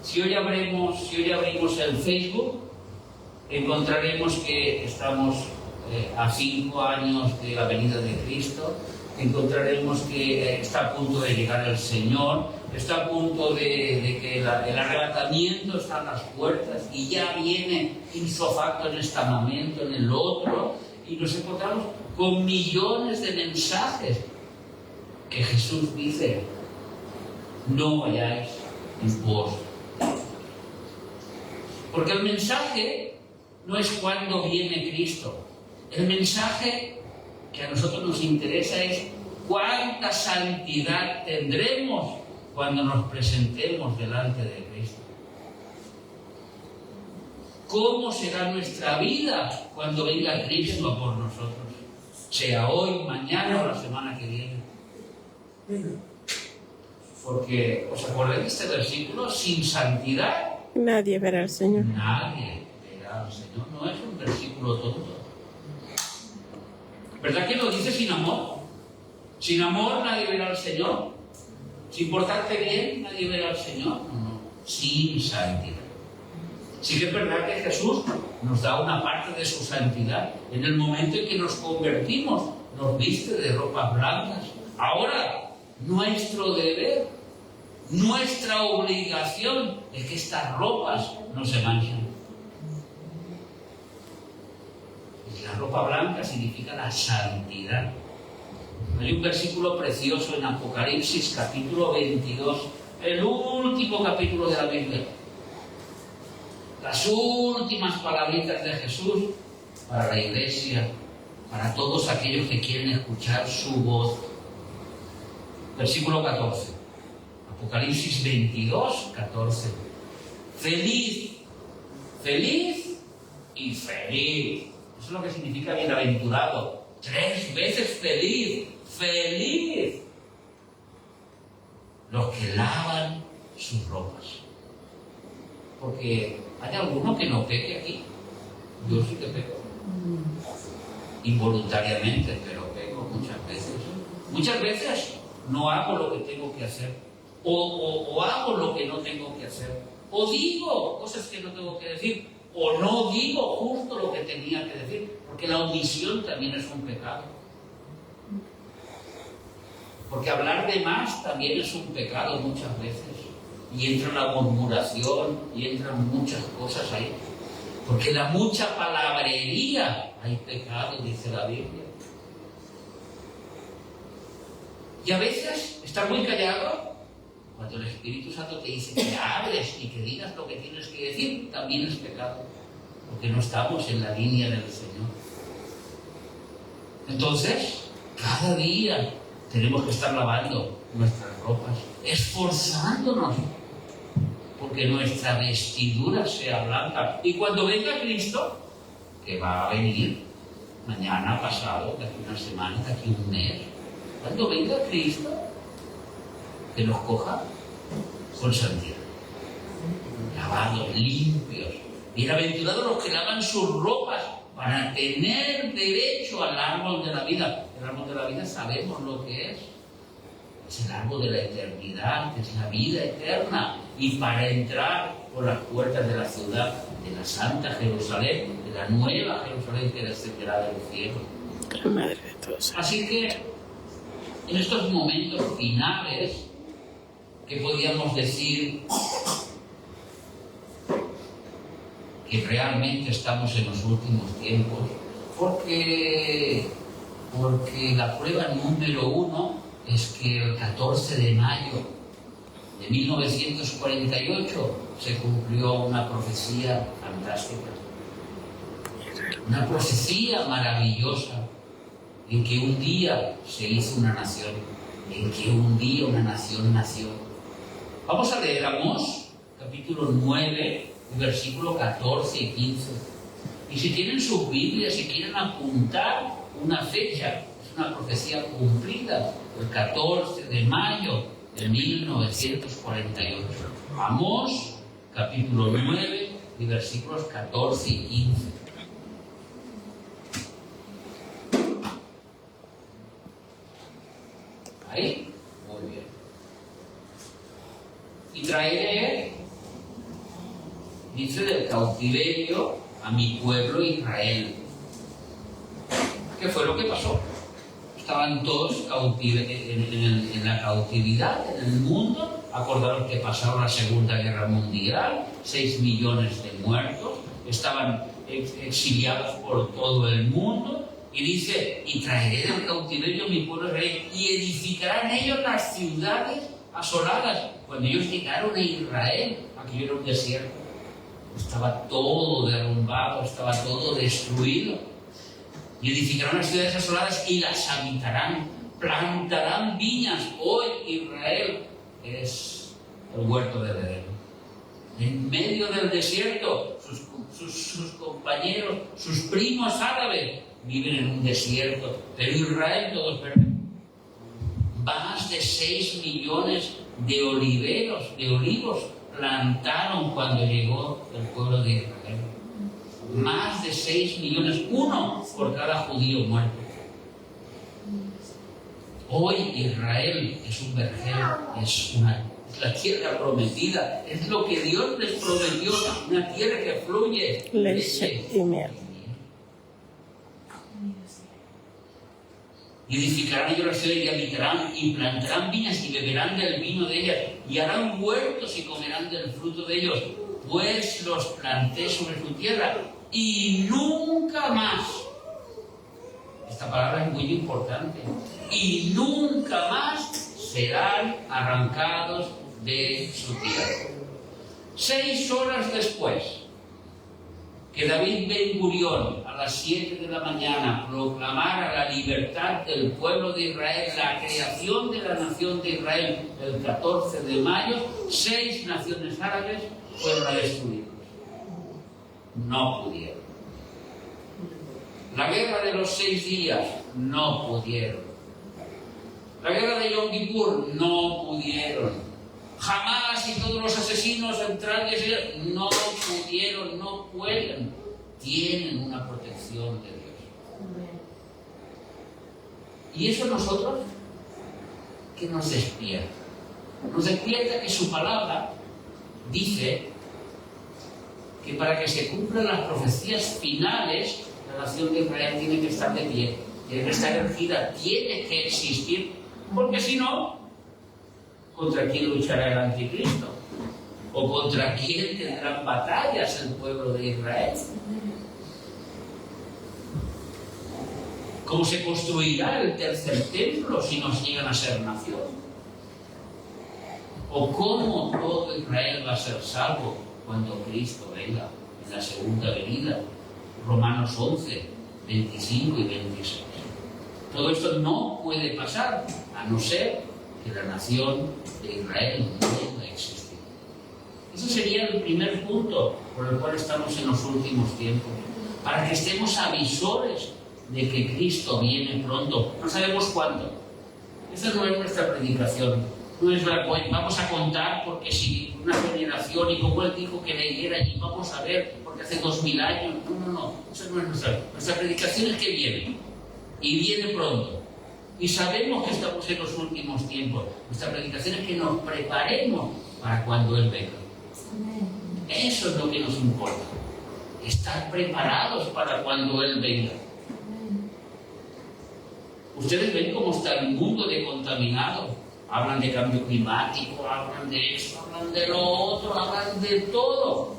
Si hoy abrimos el Facebook, encontraremos que estamos a 5 años de la venida de Cristo, encontraremos que está a punto de llegar el Señor, está a punto de que el arrebatamiento está a las puertas y ya viene ipso facto en este momento, en el otro, y nos encontramos con millones de mensajes que Jesús dice, no vayáis en pos. Porque el mensaje no es cuándo viene Cristo. El mensaje que a nosotros nos interesa es cuánta santidad tendremos cuando nos presentemos delante de Cristo. ¿Cómo será nuestra vida cuando venga Cristo por nosotros? Sea hoy, mañana o la semana que viene. Porque, ¿os acordáis de este versículo? Sin santidad Nadie verá al Señor. nadie verá al Señor. No es un versículo tonto. ¿Verdad que lo dice sin amor? Sin amor nadie verá al Señor. Sin portarte bien nadie verá al Señor. No, no. Sin santidad. Sí que es verdad que Jesús nos da una parte de su santidad. En el momento en que nos convertimos, nos viste de ropas blancas. Ahora, nuestro deber, nuestra obligación es que estas ropas no se manchen. Y la ropa blanca significa la santidad. Hay un versículo precioso en Apocalipsis, capítulo 22, el último capítulo de la Biblia. Las últimas palabritas de Jesús para la iglesia, para todos aquellos que quieren escuchar su voz. Versículo 14. Apocalipsis 22, 14. Feliz, feliz y feliz. Eso es lo que significa bienaventurado. 3 veces feliz, feliz. Los que lavan sus ropas. Porque hay alguno que no peque aquí. Yo sí que peco. Involuntariamente, pero peco muchas veces. Muchas veces no hago lo que tengo que hacer. O hago lo que no tengo que hacer. O digo cosas que no tengo que decir. O no digo justo lo que tenía que decir. Porque la omisión también es un pecado. Porque hablar de más también es un pecado muchas veces. Y entra la murmuración y entran muchas cosas ahí. Porque la mucha palabrería hay pecado, dice la Biblia. Y a veces estar muy callado, cuando el Espíritu Santo te dice que hables y que digas lo que tienes que decir, también es pecado. Porque no estamos en la línea del Señor. Entonces, cada día tenemos que estar lavando nuestras ropas, esforzándonos porque nuestra vestidura sea blanca. Y cuando venga Cristo, que va a venir mañana, pasado, de aquí una semana, de aquí un mes, cuando venga Cristo, que nos coja con santidad, lavados, limpios. Bienaventurados los que lavan sus ropas para tener derecho al árbol de la vida. El árbol de la vida sabemos lo que es. Es el árbol de la eternidad, es la vida eterna. Y para entrar por las puertas de la ciudad, de la Santa Jerusalén, de la nueva Jerusalén que descenderá del cielo. Gran Madre de todos. Así que, en estos momentos finales, que podríamos decir que realmente estamos en los últimos tiempos, porque la prueba número 1 es que el 14 de mayo de 1948 se cumplió una profecía fantástica, una profecía maravillosa, en que un día se hizo una nación, en que un día una nación nació. Vamos a leer Amós, capítulo 9, versículo 14 y 15. Y si tienen sus Biblias, si quieren apuntar una fecha, es una profecía cumplida, el 14 de mayo de 1948. Amós, capítulo 9, y versículos 14 y 15. ¿Ahí? Muy bien. Y traeré, dice, del cautiverio a mi pueblo Israel. ¿Qué fue lo que pasó? Estaban todos en la cautividad, en el mundo. Acordaros que pasaron la Segunda Guerra Mundial, 6 millones de muertos, estaban exiliados por todo el mundo. Y dice, y traeré del cautiverio a mi pueblo Israel, y edificarán ellos las ciudades asoladas. Cuando ellos llegaron a Israel, aquello era un desierto. Estaba todo derrumbado, estaba todo destruido. Y edificarán las ciudades asoladas y las habitarán, plantarán viñas. Hoy Israel es el huerto de Edén. En medio del desierto, sus compañeros, sus primos árabes, viven en un desierto, pero Israel todo es verde. Más de 6 millones de olivos plantaron cuando llegó el pueblo de Israel. Más de 6 millones, uno por cada judío muerto. Hoy Israel es un vergel, es Es la tierra prometida, es lo que Dios les prometió, una tierra que fluye Leche y miel. Y edificarán ellos las ciudades y habitarán, y plantarán viñas y beberán del vino de ellas, y harán huertos y comerán del fruto de ellos, pues los planté sobre su tierra, y nunca más. Esta palabra es muy importante. Y nunca más serán arrancados de su tierra. 6 horas después que David Ben Gurión a las 7 de la mañana proclamara la libertad del pueblo de Israel, la creación de la nación de Israel el 14 de mayo, 6 naciones árabes fueron a destruirlos. No pudieron. La guerra de los 6 días, no pudieron. La guerra de Yom Kippur, no pudieron. Jamás y todos los asesinos centrales no pudieron, no pueden. Tienen una protección de Dios. Y eso nosotros, ¿qué nos despierta? Nos despierta que su palabra dice que para que se cumplan las profecías finales, la nación de Israel tiene que estar de pie, tiene que estar erguida, tiene que existir, porque si no, ¿contra quién luchará el anticristo? ¿O contra quién tendrán batallas el pueblo de Israel? ¿Cómo se construirá el tercer templo si nos llegan a ser nación? ¿O cómo todo Israel va a ser salvo cuando Cristo venga en la segunda venida? Romanos 11, 25 y 26. Todo esto no puede pasar, a no ser que la nación de Israel no existe. Ese sería el primer punto por el cual estamos en los últimos tiempos, para que estemos avisores de que Cristo viene pronto. No sabemos cuándo. Esta no es nuestra predicación. No es la vamos a contar porque si una generación y como él dijo que leyera y vamos a ver porque hace 2000 años. No. Esa no es nuestra predicación, es que viene. Y viene pronto. Y sabemos que estamos en los últimos tiempos. Nuestra predicación es que nos preparemos para cuando Él venga. Eso es lo que nos importa. Estar preparados para cuando Él venga. Ustedes ven cómo está el mundo de contaminado. Hablan de cambio climático, hablan de eso, hablan de lo otro, hablan de todo.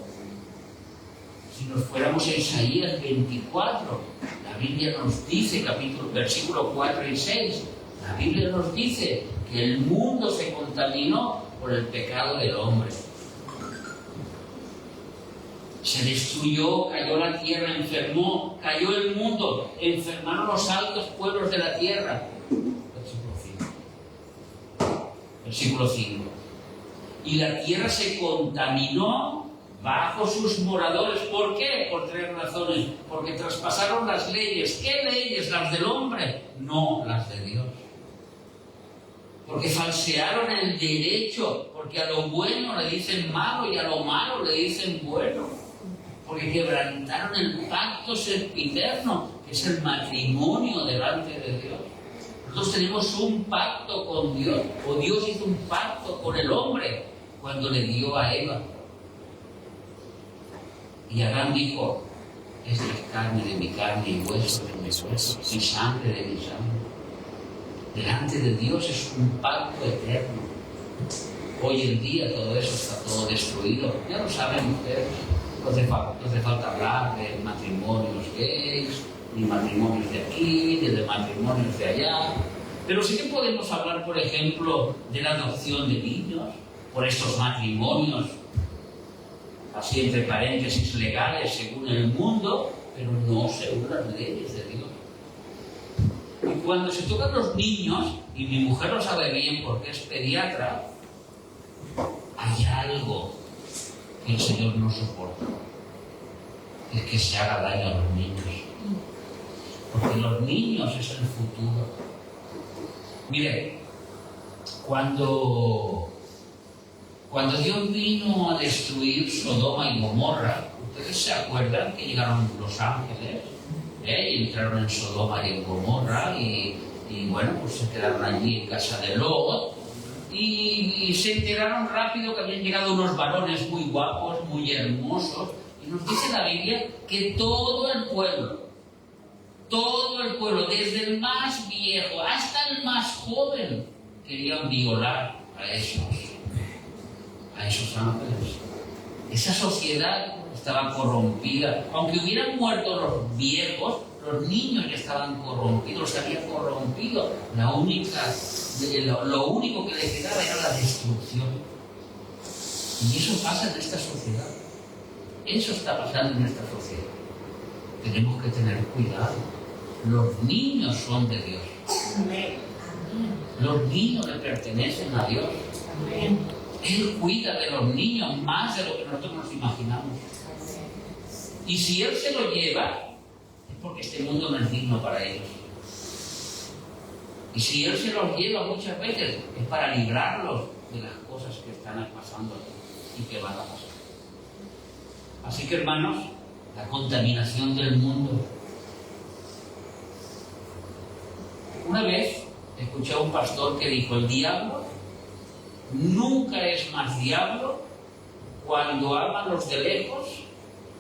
Si nos fuéramos a Isaías 24, la Biblia nos dice, versículo 4 y 6, la Biblia nos dice que el mundo se contaminó por el pecado del hombre. Se destruyó, cayó la tierra, enfermó, cayó el mundo, enfermaron los altos pueblos de la tierra. Versículo 5. Y la tierra se contaminó bajo sus moradores. ¿Por qué? Por 3 razones. Porque traspasaron las leyes. ¿Qué leyes? ¿Las del hombre? No, las de Dios. Porque falsearon el derecho. Porque a lo bueno le dicen malo y a lo malo le dicen bueno. Porque quebrantaron el pacto sempiterno, que es el matrimonio delante de Dios. Nosotros tenemos un pacto con Dios, o Dios hizo un pacto con el hombre cuando le dio a Eva. Y Adán dijo, esta es carne de mi carne y hueso de mis huesos, y sangre de mi sangre. Delante de Dios es un pacto eterno. Hoy en día todo eso está todo destruido. Ya lo saben ustedes. No hace falta hablar de matrimonios gays, ni matrimonios de aquí, ni de matrimonios de allá. Pero sí que podemos hablar, por ejemplo, de la adopción de niños, por estos matrimonios, así entre paréntesis, legales según el mundo, pero no según las leyes de Dios. Y cuando se tocan los niños, y mi mujer lo sabe bien porque es pediatra, hay algo que el Señor no soporta, es que se haga daño a los niños. Porque los niños es el futuro. Mire, cuando Dios vino a destruir Sodoma y Gomorra, ¿ustedes se acuerdan que llegaron los ángeles? Y entraron en Sodoma y en Gomorra y bueno, pues se quedaron allí en casa de Lot y se enteraron rápido que habían llegado unos varones muy guapos, muy hermosos, y nos dice la Biblia que todo el pueblo, desde el más viejo hasta el más joven, querían violar a esos ángeles. Esa sociedad estaba corrompida. Aunque hubieran muerto los viejos, los niños ya estaban corrompidos, se habían corrompido. Lo único que le quedaba era la destrucción. Y eso pasa en esta sociedad. Eso está pasando en esta sociedad. Tenemos que tener cuidado. Los niños son de Dios. Los niños le pertenecen a Dios. Él cuida de los niños más de lo que nosotros nos imaginamos. Y si Él se lo lleva, es porque este mundo no es digno para ellos. Y si Él se los lleva muchas veces, es para librarlos de las cosas que están pasando y que van a pasar. Así que, hermanos, la contaminación del mundo. Una vez escuché a un pastor que dijo: el diablo nunca es más diablo cuando ama a los de lejos,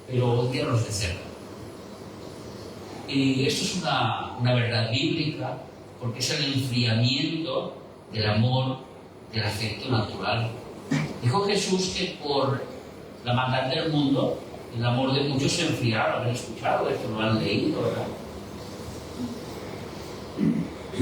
pero odia a los de cerca. Y esto es una verdad bíblica, porque es el enfriamiento del amor, del afecto natural. Dijo Jesús que por la maldad del mundo, el amor de muchos se enfriará. Lo han escuchado, esto lo han leído, ¿verdad?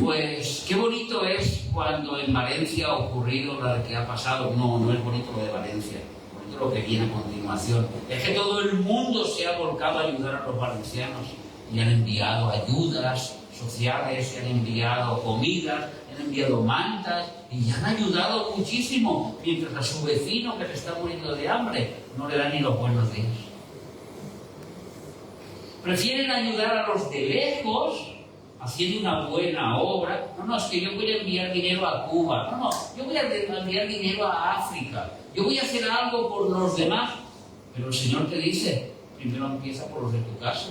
Pues qué bonito es cuando en Valencia ha ocurrido lo que ha pasado. No es bonito lo de Valencia, es bonito lo que viene a continuación. Es que todo el mundo se ha volcado a ayudar a los valencianos y han enviado ayudas sociales, se han enviado comidas, han enviado mantas y han ayudado muchísimo, mientras a su vecino que se está muriendo de hambre no le dan ni los buenos días. Prefieren ayudar a los de lejos haciendo una buena obra. No, es que yo voy a enviar dinero a Cuba. No, yo voy a enviar dinero a África. Yo voy a hacer algo por los demás. Pero el Señor te dice, primero empieza por los de tu casa.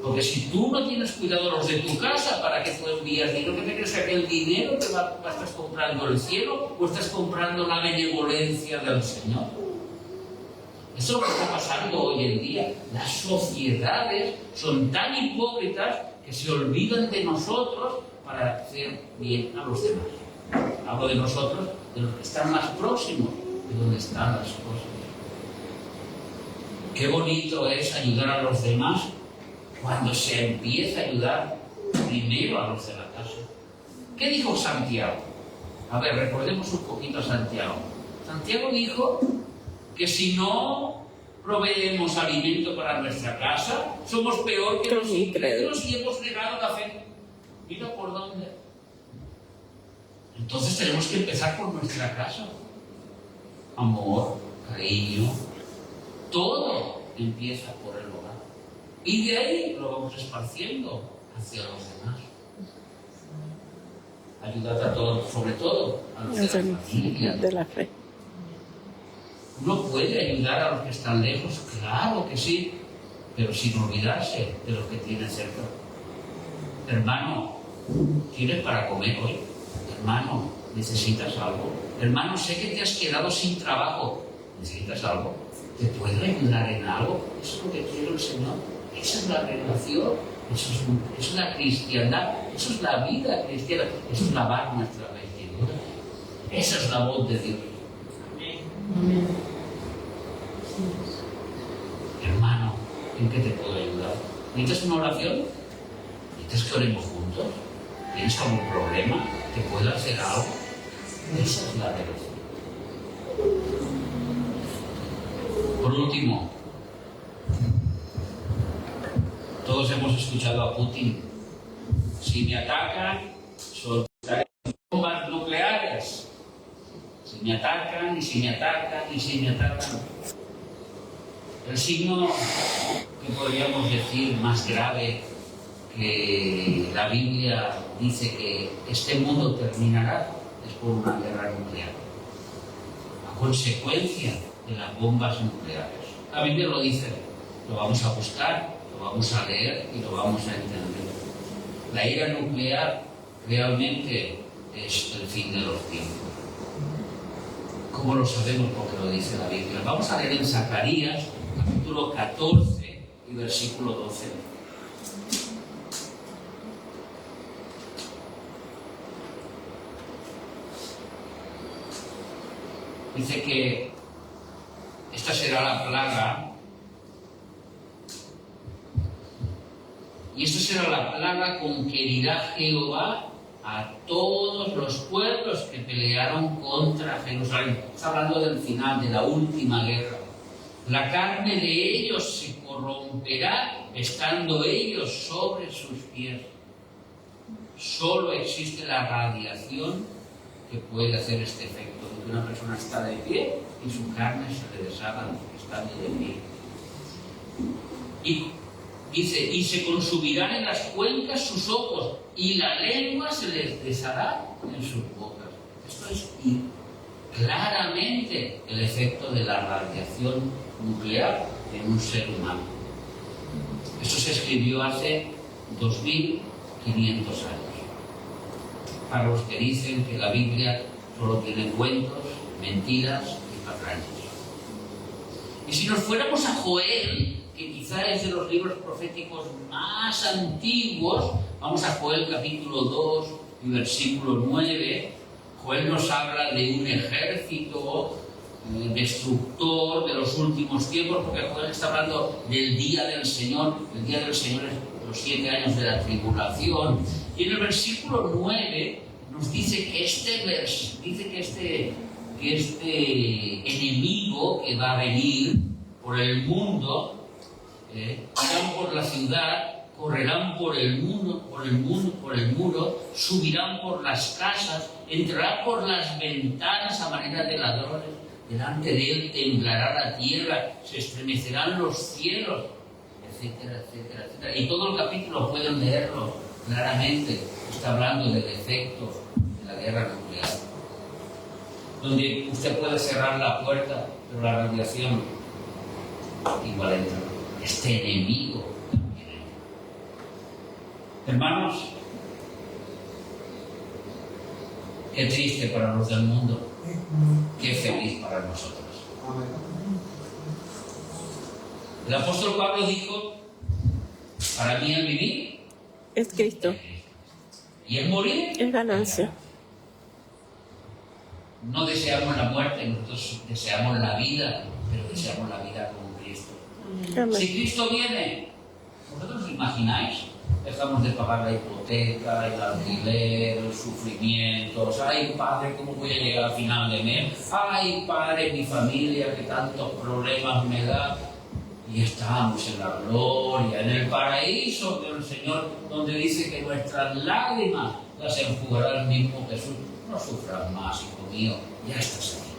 Porque si tú no tienes cuidado de los de tu casa, ¿para qué tú envías dinero? ¿Qué te crees que el dinero te estás comprando el cielo o estás comprando la benevolencia del Señor? Eso es lo que está pasando hoy en día. Las sociedades son tan hipócritas que se olvidan de nosotros para hacer bien a los demás. Hablo de nosotros, de los que están más próximos de donde están las cosas. Qué bonito es ayudar a los demás cuando se empieza a ayudar primero a los de la casa. ¿Qué dijo Santiago? A ver, recordemos un poquito a Santiago. Santiago dijo que si no proveemos alimento para nuestra casa, somos peor que los incrédulos y hemos negado la fe. Mira por dónde. Entonces tenemos que empezar por nuestra casa. Amor, cariño, todo empieza por el hogar. Y de ahí lo vamos esparciendo hacia los demás. Ayudad a todos, sobre todo a los de la familia. De la fe. Uno puede ayudar a los que están lejos, claro que sí, pero sin olvidarse de los que tienen cerca. Hermano, ¿tienes para comer hoy? Hermano, ¿necesitas algo? Hermano, sé que te has quedado sin trabajo. ¿Necesitas algo? ¿Te puedo ayudar en algo? Eso es lo que quiere el Señor. Esa es la relación, eso es la cristiandad, eso es la vida cristiana, eso es lavar nuestra vestidura. Esa es la voz de Dios. Amén. Hermano, ¿en qué te puedo ayudar? ¿Necesitas una oración? ¿Necesitas que oremos juntos? ¿Tienes algún problema? ¿Te puedo hacer algo? Esa es la relación. Por último, todos hemos escuchado a Putin. Si me atacan, soltaré bombas nucleares. Si me atacan, y si me atacan, y si me atacan. El signo que podríamos decir más grave que la Biblia dice que este mundo terminará es por una guerra nuclear, a consecuencia de las bombas nucleares. La Biblia lo dice, lo vamos a buscar, lo vamos a leer y lo vamos a entender. La ira nuclear realmente es el fin de los tiempos. ¿Cómo lo sabemos? Porque lo dice la Biblia. Vamos a leer en Zacarías, capítulo 14 y versículo 12. Dice que esta será la plaga, y esta será la plaga con que herirá Jehová a todos los pueblos que pelearon contra Jerusalén. Está hablando del final, de la última guerra. La carne de ellos se corromperá estando ellos sobre sus pies. Solo existe la radiación que puede hacer este efecto, de que una persona está de pie y su carne se le deshaga estando de pie. Y dice, y se consumirán en las cuencas sus ojos, y la lengua se les deshará en sus bocas. Esto es claramente el efecto de la radiación nuclear en un ser humano. Esto se escribió hace 2500 años. Para los que dicen que la Biblia solo tiene cuentos, mentiras y patrañas. Y si nos fuéramos a Joel, que quizá es de los libros proféticos más antiguos, vamos a Joel capítulo 2 y versículo 9, Joel nos habla de un ejército destructor de los últimos tiempos, porque Joel está hablando del día del Señor. El día del Señor es los 7 años de la tribulación. Y en el versículo 9 nos dice que este enemigo que va a venir por el mundo, irán por la ciudad, correrán por el muro, subirán por las casas, entrarán por las ventanas a manera de ladrones, delante de él temblará la tierra, se estremecerán los cielos, etcétera, etcétera, etcétera. Y todo el capítulo pueden leerlo claramente, está hablando del efecto de la guerra nuclear, donde usted puede cerrar la puerta, pero la radiación igual entra. Este enemigo también entra. Hermanos, qué triste para los del mundo, qué feliz para nosotros. El apóstol Pablo dijo, para mí el vivir Es Cristo, y el morir es ganancia. No deseamos la muerte, nosotros deseamos la vida, pero deseamos la vida con Cristo. Amén. Si Cristo viene, ¿vosotros os imagináis? Dejamos de pagar la hipoteca, el alquiler, los sufrimientos. Ay, Padre, ¿cómo voy a llegar al final de mes? Ay, Padre, mi familia, que tantos problemas me da. Y estamos en la gloria, en el paraíso del Señor, donde dice que nuestras lágrimas las enjugará el mismo Jesús. No sufras más, hijo mío, ya estás aquí.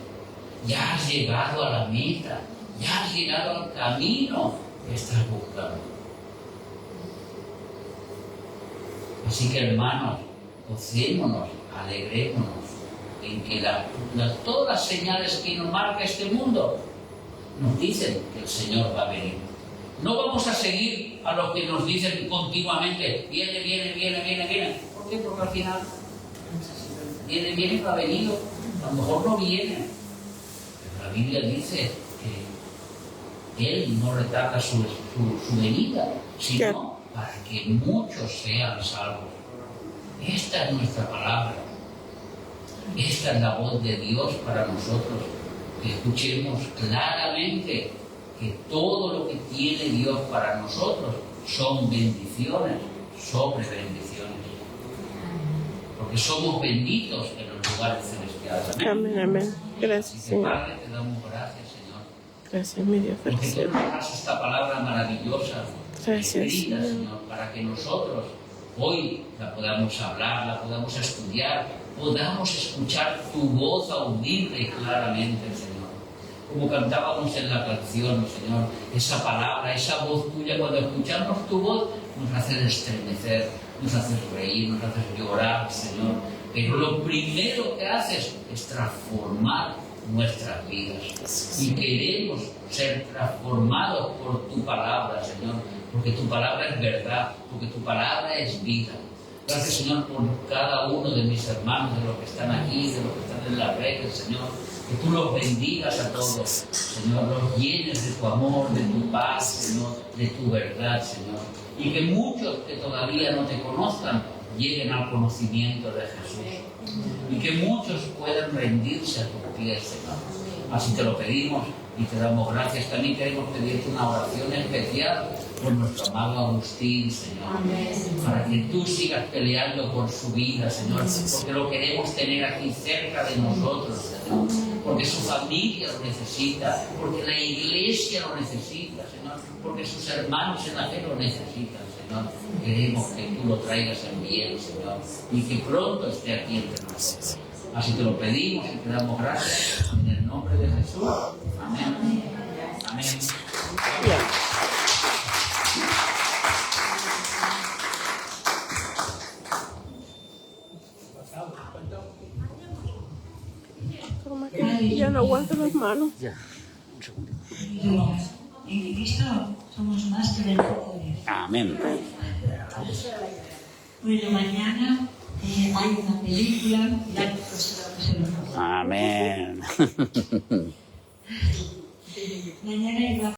Ya has llegado a la meta, ya has llegado al camino que estás buscando. Así que, hermanos, gocémonos, alegrémonos en que todas las señales que nos marca este mundo nos dicen que el Señor va a venir. No vamos a seguir a los que nos dicen continuamente, viene, viene, viene, viene, viene. ¿Por qué? Porque al final viene, no ha venido, a lo mejor no viene. Pero la Biblia dice que Él no retarda su venida, sino para que muchos sean salvos. Esta es nuestra palabra. Esta es la voz de Dios para nosotros. Que escuchemos claramente que todo lo que tiene Dios para nosotros son bendiciones sobre bendiciones. Porque somos benditos en los lugares celestiales. Amén, amén. Gracias, Así que, Señor. Padre, te damos gracias, Señor. Gracias, mi Dios, por Porque tú siempre. nos das esta palabra maravillosa, Gracias, escrita, Señor. Señor, para que nosotros hoy la podamos hablar, la podamos estudiar, podamos escuchar tu voz audible claramente, Señor. Como cantábamos en la canción, Señor, esa palabra, esa voz tuya, cuando escuchamos tu voz, nos hace estremecer, nos hace reír, nos hace llorar, Señor. Pero lo primero que haces es transformar nuestras vidas. Y queremos ser transformados por tu palabra, Señor, porque tu palabra es verdad, porque tu palabra es vida. Gracias, Señor, por cada uno de mis hermanos, de los que están aquí, de los que están en las redes, Señor. Que tú los bendigas a todos, Señor, los llenes de tu amor, de tu paz, Señor, de tu verdad, Señor. Y que muchos que todavía no te conozcan lleguen al conocimiento de Jesús. Y que muchos puedan rendirse a tus pies, Señor. Así te lo pedimos y te damos gracias. También queremos pedirte una oración especial por nuestro amado Agustín, Señor. Para que tú sigas peleando por su vida, Señor. Porque lo queremos tener aquí cerca de nosotros, Señor. Porque su familia lo necesita. Porque la iglesia lo necesita, Señor. Porque sus hermanos en la fe lo necesitan, Señor. Queremos que tú lo traigas en bien, Señor. Y que pronto esté aquí entre nosotros. Así te lo pedimos y te damos gracias. En el nombre de Jesús. Amén. Amén. Bien. Toma que ya no aguanto las manos. Ya, un segundo. En Cristo somos más que vencedores. Amén. Bueno, mañana hay una película, ya que Amén. mañana hay una